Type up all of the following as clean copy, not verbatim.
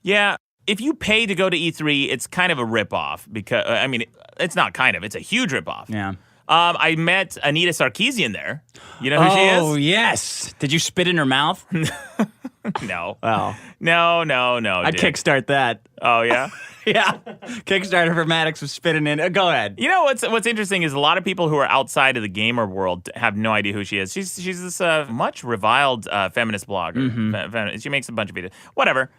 Yeah. If you pay to go to E3, it's kind of a ripoff because, I mean, it's not kind of, it's a huge ripoff. Yeah. I met Anita Sarkeesian there. You know who she is? Oh, yes. Did you spit in her mouth? No. Well. No. I'd kickstart that. Oh, yeah? Yeah. Kickstarter for Maddox was spitting in. Go ahead. You know what's interesting is a lot of people who are outside of the gamer world have no idea who she is. She's this much reviled feminist blogger. Mm-hmm. She makes a bunch of videos. Whatever.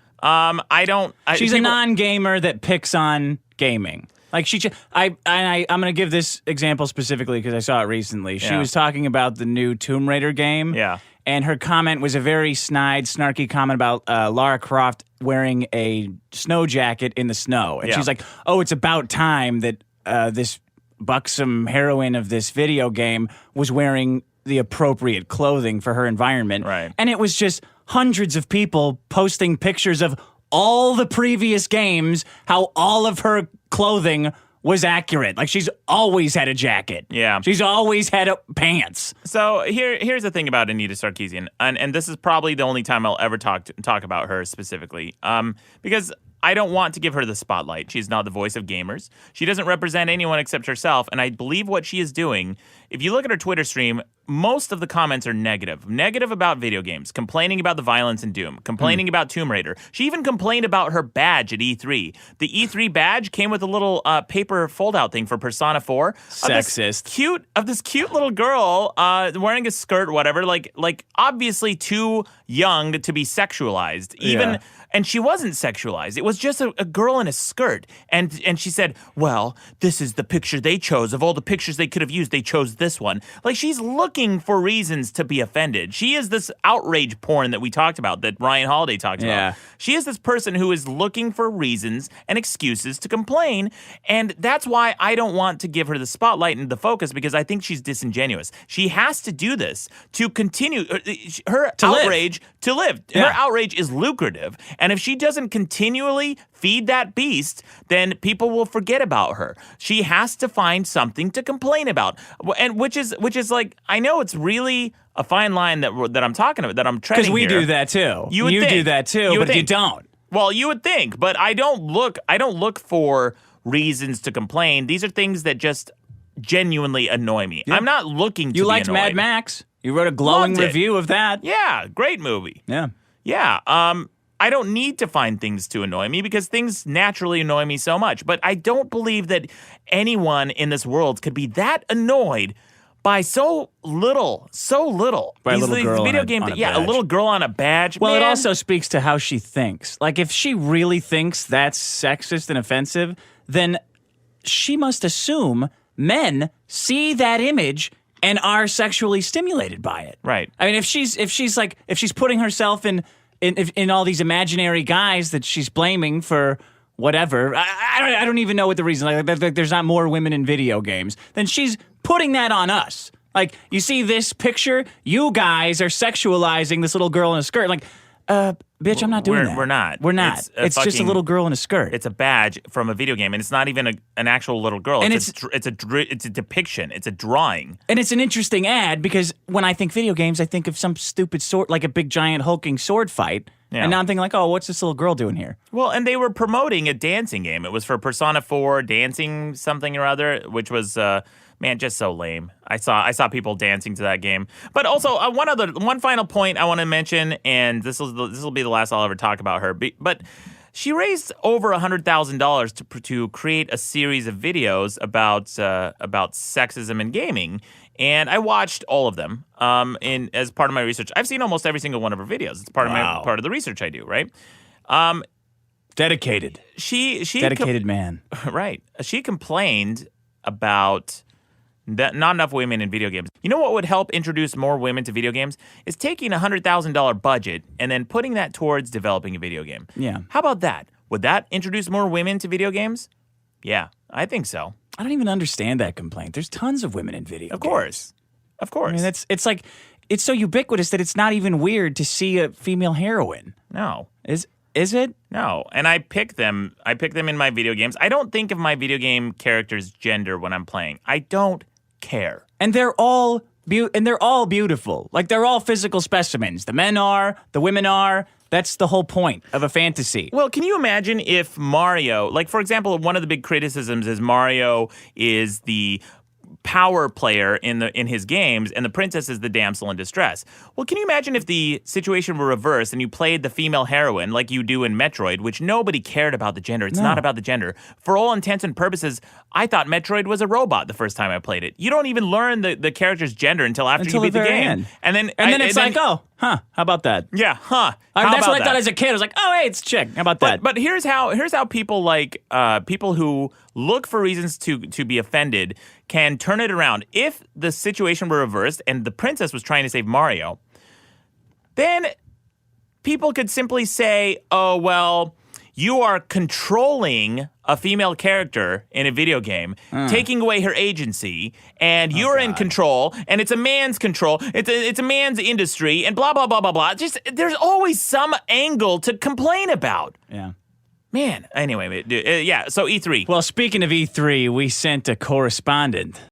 She's a non-gamer that picks on gaming. Like I'm going to give this example specifically because I saw it recently. She was talking about the new Tomb Raider game. Yeah. And her comment was a very snide, snarky comment about Lara Croft wearing a snow jacket in the snow. And she's like, oh, it's about time that this buxom heroine of this video game was wearing the appropriate clothing for her environment. Right. And it was just hundreds of people posting pictures of all the previous games, how all of her clothing was accurate. Like, she's always had a jacket. Yeah. She's always had pants. So here's the thing about Anita Sarkeesian, and this is probably the only time I'll ever talk about her specifically, because I don't want to give her the spotlight. She's not the voice of gamers. She doesn't represent anyone except herself, and I believe what she is doing, if you look at her Twitter stream, most of the comments are negative. Negative about video games, complaining about the violence in Doom, complaining about Tomb Raider. She even complained about her badge at E3. The E3 badge came with a little paper fold-out thing for Persona 4. Sexist. Of this cute little girl wearing a skirt, whatever, like obviously too young to be sexualized. And she wasn't sexualized. It was just a girl in a skirt. And she said, well, this is the picture they chose. Of all the pictures they could have used, they chose this one. Like, she's looking for reasons to be offended. She is this outrage porn that we talked about, that Ryan Holiday talked about. She is this person who is looking for reasons and excuses to complain. And that's why I don't want to give her the spotlight and the focus, because I think she's disingenuous. She has to do this to continue her outrage to live. Her outrage is lucrative. And if she doesn't continually feed that beast, then people will forget about her. She has to find something to complain about. And which is like, I know it's really a fine line that I'm talking about, that I'm treading here. Because we do that too. You do that too, but you don't. Well, you would think, but I don't look for reasons to complain. These are things that just genuinely annoy me. I'm not looking to be You liked annoyed. Mad Max? You wrote a glowing review of that? Yeah, great movie. Yeah. I don't need to find things to annoy me because things naturally annoy me so much. But I don't believe that anyone in this world could be that annoyed by so little. By a little girl video on game. a badge. A little girl on a badge. Well, man. it also speaks to how she thinks. Like, if she really thinks that's sexist and offensive, then she must assume men see that image and are sexually stimulated by it. Right. I mean, if she's putting herself in all these imaginary guys that she's blaming for whatever, I don't even know what the reason. Like, there's not more women in video games. Then she's putting that on us. Like, you see this picture, you guys are sexualizing this little girl in a skirt. Like, bitch, I'm not doing that. We're not. We're not. It's just a little girl in a skirt. It's a badge from a video game, and it's not even an actual little girl. And it's a depiction. It's a drawing. And it's an interesting ad because when I think video games, I think of some stupid sword, like a big giant hulking sword fight. Yeah. And now I'm thinking like, oh, what's this little girl doing here? Well, and they were promoting a dancing game. It was for Persona 4 dancing something or other, which was man, just so lame. I saw people dancing to that game. But also one final point I want to mention, and this will be the last I'll ever talk about her. But she raised over $100,000 to create a series of videos about sexism in gaming. And I watched all of them as part of my research. I've seen almost every single one of her videos. It's part of the research I do, right? Dedicated. Dedicated man. Right. She complained about that not enough women in video games. You know what would help introduce more women to video games? Is taking a $100,000 budget and then putting that towards developing a video game. Yeah. How about that? Would that introduce more women to video games? Yeah, I think so. I don't even understand that complaint. There's tons of women in video games. Of course. I mean, it's like, it's so ubiquitous that it's not even weird to see a female heroine. No. Is it? No. And I pick them in my video games. I don't think of my video game character's gender when I'm playing. I don't care. And they're all beautiful. Like, they're all physical specimens. The men are, the women are. That's the whole point of a fantasy. Well, can you imagine if Mario, like for example, one of the big criticisms is Mario is the power player in his games, and the princess is the damsel in distress. Well, can you imagine if the situation were reversed and you played the female heroine like you do in Metroid, which nobody cared about the gender. It's not about the gender. For all intents and purposes, I thought Metroid was a robot the first time I played it. You don't even learn the character's gender until after you beat the game. End. And then it's like, oh, how about that? Yeah, huh. That's what I thought as a kid. I was like, oh, hey, it's a chick. How about that? But here's how people like people who look for reasons to be offended can turn it around. If the situation were reversed and the princess was trying to save Mario, then people could simply say, oh, well, you are controlling a female character in a video game, taking away her agency, and you're in control, and it's a man's control, it's a man's industry, and blah, blah, blah, blah, blah. Just, there's always some angle to complain about. Yeah. Man, anyway, yeah, so E3. Well, speaking of E3, we sent a correspondent